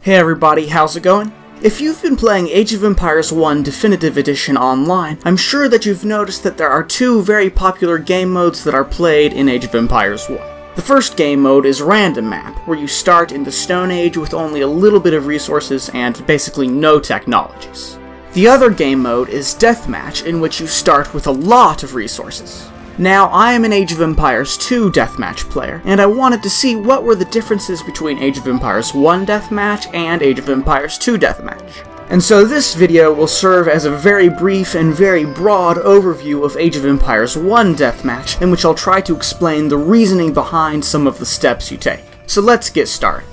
Hey everybody, how's it going? If you've been playing Age of Empires 1 Definitive Edition online, I'm sure that you've noticed that there are two very popular game modes that are played in Age of Empires 1. The first game mode is Random Map, where you start in the Stone Age with only a little bit of resources and basically no technologies. The other game mode is Death Match, in which you start with a lot of resources. Now, I am an Age of Empires 2 Deathmatch player, and I wanted to see what were the differences between Age of Empires 1 Deathmatch and Age of Empires 2 Deathmatch. And so this video will serve as a very brief and very broad overview of Age of Empires 1 Deathmatch, in which I'll try to explain the reasoning behind some of the steps you take. So let's get started.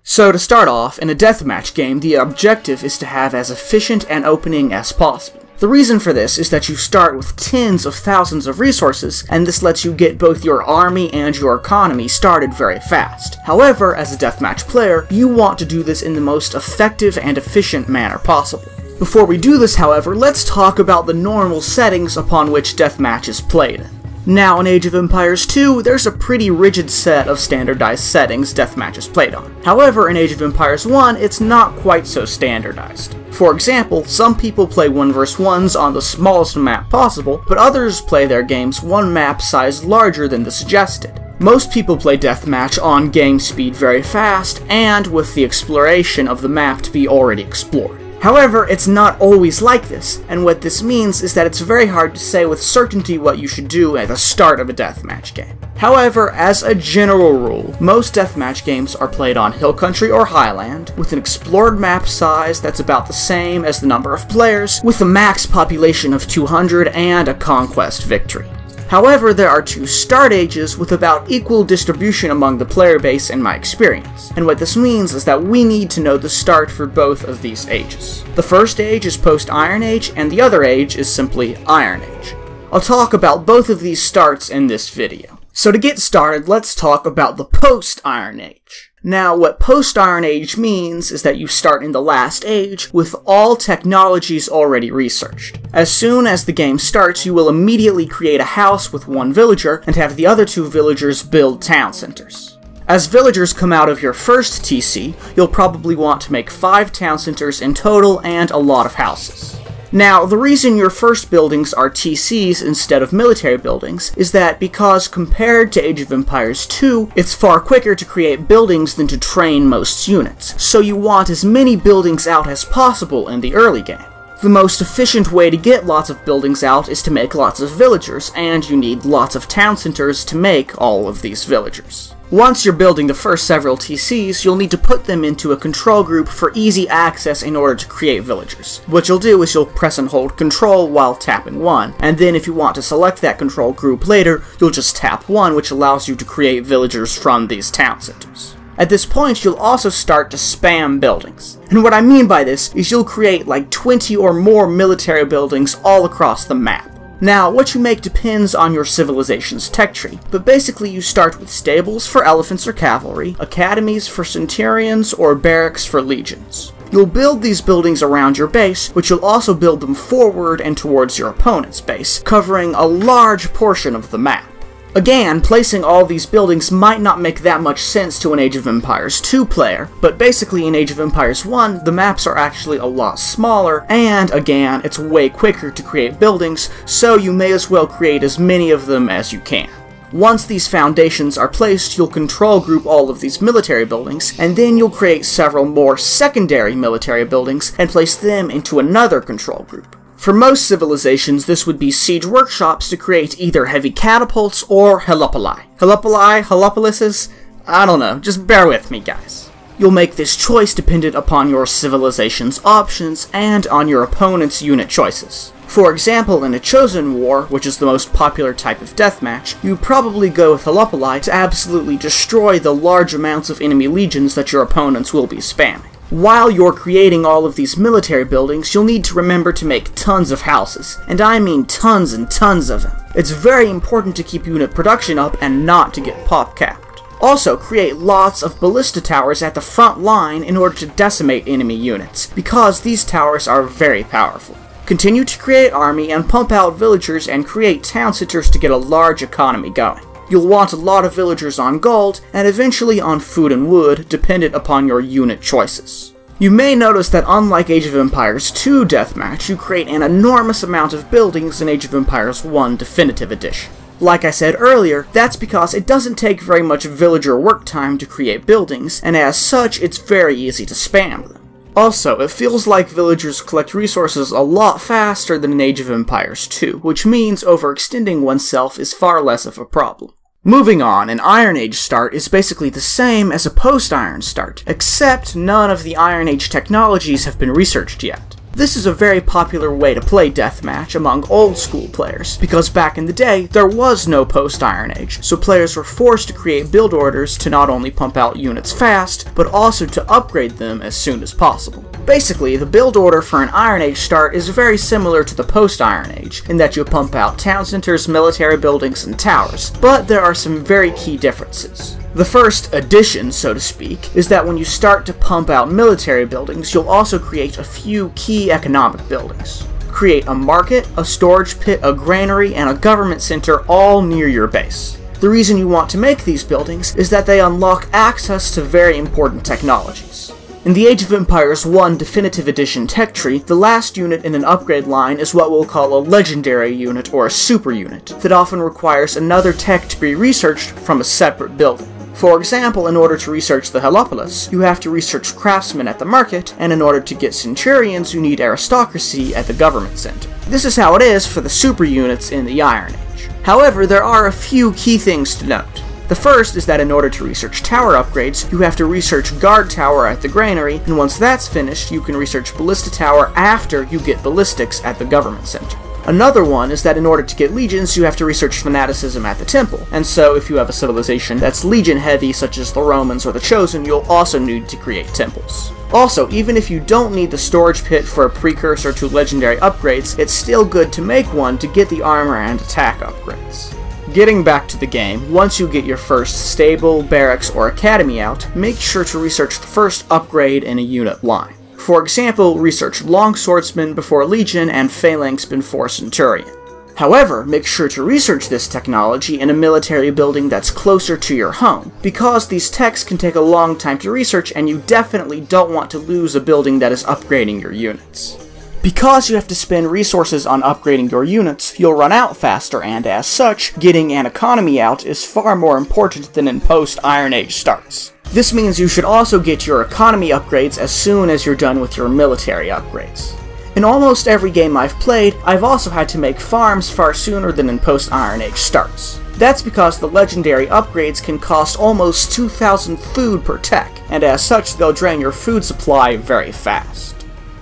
So to start off, in a deathmatch game, the objective is to have as efficient an opening as possible. The reason for this is that you start with tens of thousands of resources, and this lets you get both your army and your economy started very fast. However, as a deathmatch player, you want to do this in the most effective and efficient manner possible. Before we do this, however, let's talk about the normal settings upon which deathmatch is played in. Now, in Age of Empires 2, there's a pretty rigid set of standardized settings deathmatch is played on. However, in Age of Empires 1, it's not quite so standardized. For example, some people play 1 vs 1s on the smallest map possible, but others play their games one map size larger than the suggested. Most people play deathmatch on game speed very fast, and with the exploration of the map to be already explored. However, it's not always like this, and what this means is that it's very hard to say with certainty what you should do at the start of a deathmatch game. However, as a general rule, most deathmatch games are played on Hill Country or Highland, with an explored map size that's about the same as the number of players, with a max population of 200 and a conquest victory. However, there are two start ages with about equal distribution among the player base in my experience, and what this means is that we need to know the start for both of these ages. The first age is post-Iron Age, and the other age is simply Iron Age. I'll talk about both of these starts in this video. So to get started, let's talk about the post-Iron Age. Now, what post-Iron Age means is that you start in the last age with all technologies already researched. As soon as the game starts, you will immediately create a house with one villager and have the other two villagers build town centers. As villagers come out of your first TC, you'll probably want to make 5 town centers in total and a lot of houses. Now, the reason your first buildings are TCs instead of military buildings is that because compared to Age of Empires 2, it's far quicker to create buildings than to train most units, so you want as many buildings out as possible in the early game. The most efficient way to get lots of buildings out is to make lots of villagers, and you need lots of town centers to make all of these villagers. Once you're building the first several TCs, you'll need to put them into a control group for easy access in order to create villagers. What you'll do is you'll press and hold control while tapping 1, and then if you want to select that control group later, you'll just tap 1, which allows you to create villagers from these town centers. At this point, you'll also start to spam buildings. And what I mean by this is you'll create like 20 or more military buildings all across the map. Now, what you make depends on your civilization's tech tree, but basically you start with stables for elephants or cavalry, academies for centurions, or barracks for legions. You'll build these buildings around your base, but you'll also build them forward and towards your opponent's base, covering a large portion of the map. Again, placing all these buildings might not make that much sense to an Age of Empires 2 player, but basically in Age of Empires 1, the maps are actually a lot smaller, and again, it's way quicker to create buildings, so you may as well create as many of them as you can. Once these foundations are placed, you'll control group all of these military buildings, and then you'll create several more secondary military buildings and place them into another control group. For most civilizations, this would be siege workshops to create either heavy catapults or helopoli. Helopolises? I don't know, just bear with me, guys. You'll make this choice dependent upon your civilization's options and on your opponent's unit choices. For example, in a Chosen War, which is the most popular type of deathmatch, you probably go with Helopoli to absolutely destroy the large amounts of enemy legions that your opponents will be spamming. While you're creating all of these military buildings, you'll need to remember to make tons of houses, and I mean tons and tons of them. It's very important to keep unit production up and not to get pop capped. Also, create lots of ballista towers at the front line in order to decimate enemy units, because these towers are very powerful. Continue to create army and pump out villagers and create town centers to get a large economy going. You'll want a lot of villagers on gold, and eventually on food and wood, dependent upon your unit choices. You may notice that unlike Age of Empires 2 Death Match, you create an enormous amount of buildings in Age of Empires 1 Definitive Edition. Like I said earlier, that's because it doesn't take very much villager work time to create buildings, and as such, it's very easy to spam them. Also, it feels like villagers collect resources a lot faster than in Age of Empires 2, which means overextending oneself is far less of a problem. Moving on, an Iron Age start is basically the same as a post-Iron start, except none of the Iron Age technologies have been researched yet. This is a very popular way to play Deathmatch among old school players, because back in the day, there was no post-Iron Age, so players were forced to create build orders to not only pump out units fast, but also to upgrade them as soon as possible. Basically, the build order for an Iron Age start is very similar to the post-Iron Age, in that you pump out town centers, military buildings, and towers, but there are some very key differences. The first addition, so to speak, is that when you start to pump out military buildings, you'll also create a few key economic buildings. Create a market, a storage pit, a granary, and a government center all near your base. The reason you want to make these buildings is that they unlock access to very important technologies. In the Age of Empires 1 Definitive Edition tech tree, the last unit in an upgrade line is what we'll call a legendary unit or a super unit, that often requires another tech to be researched from a separate building. For example, in order to research the Helopolis, you have to research craftsmen at the market, and in order to get centurions, you need aristocracy at the government center. This is how it is for the super units in the Iron Age. However, there are a few key things to note. The first is that in order to research tower upgrades, you have to research guard tower at the granary, and once that's finished, you can research ballista tower after you get ballistics at the government center. Another one is that in order to get legions, you have to research fanaticism at the temple, and so if you have a civilization that's legion heavy, such as the Romans or the Chosen, you'll also need to create temples. Also, even if you don't need the storage pit for a precursor to legendary upgrades, it's still good to make one to get the armor and attack upgrades. Getting back to the game, once you get your first stable, barracks, or academy out, make sure to research the first upgrade in a unit line. For example, research Longswordsman before Legion and Phalanx before Centurion. However, make sure to research this technology in a military building that's closer to your home, because these techs can take a long time to research and you definitely don't want to lose a building that is upgrading your units. Because you have to spend resources on upgrading your units, you'll run out faster, and as such, getting an economy out is far more important than in post-Iron Age starts. This means you should also get your economy upgrades as soon as you're done with your military upgrades. In almost every game I've played, I've also had to make farms far sooner than in post-Iron Age starts. That's because the legendary upgrades can cost almost 2,000 food per tech, and as such they'll drain your food supply very fast.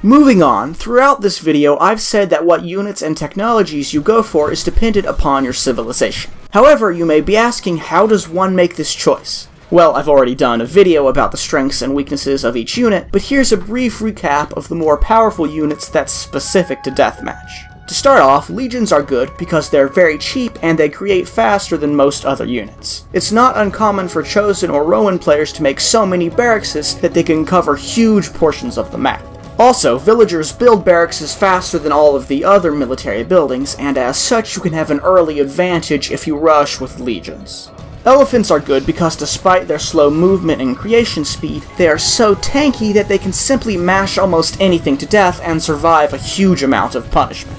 Moving on, throughout this video I've said that what units and technologies you go for is dependent upon your civilization. However, you may be asking, how does one make this choice? Well, I've already done a video about the strengths and weaknesses of each unit, but here's a brief recap of the more powerful units that's specific to Deathmatch. To start off, legions are good because they're very cheap and they create faster than most other units. It's not uncommon for Chosen or Roman players to make so many barracks that they can cover huge portions of the map. Also, villagers build barracks faster than all of the other military buildings, and as such you can have an early advantage if you rush with legions. Elephants are good because despite their slow movement and creation speed, they are so tanky that they can simply mash almost anything to death and survive a huge amount of punishment.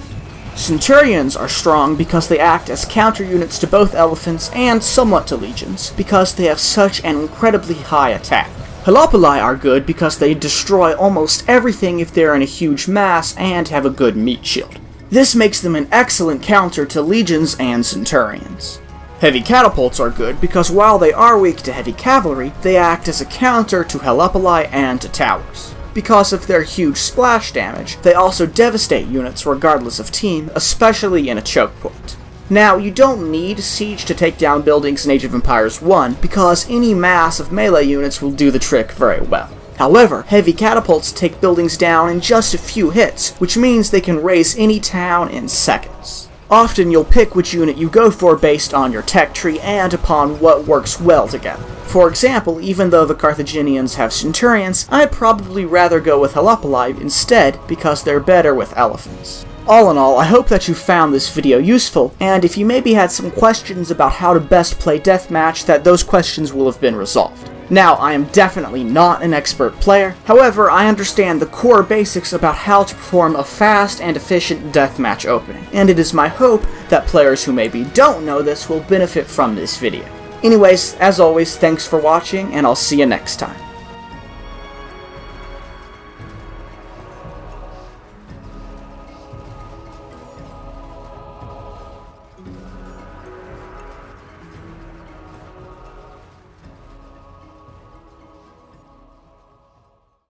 Centurions are strong because they act as counter units to both elephants and somewhat to legions, because they have such an incredibly high attack. Helopoli are good because they destroy almost everything if they're in a huge mass and have a good meat shield. This makes them an excellent counter to legions and centurions. Heavy catapults are good because while they are weak to heavy cavalry, they act as a counter to Helopoli and to towers. Because of their huge splash damage, they also devastate units regardless of team, especially in a choke point. Now, you don't need siege to take down buildings in Age of Empires 1, because any mass of melee units will do the trick very well. However, heavy catapults take buildings down in just a few hits, which means they can raze any town in seconds. Often you'll pick which unit you go for based on your tech tree and upon what works well together. For example, even though the Carthaginians have centurions, I'd probably rather go with Helopoli instead because they're better with elephants. All in all, I hope that you found this video useful, and if you maybe had some questions about how to best play deathmatch, that those questions will have been resolved. Now, I am definitely not an expert player, however, I understand the core basics about how to perform a fast and efficient deathmatch opening, and it is my hope that players who maybe don't know this will benefit from this video. Anyways, as always, thanks for watching, and I'll see you next time.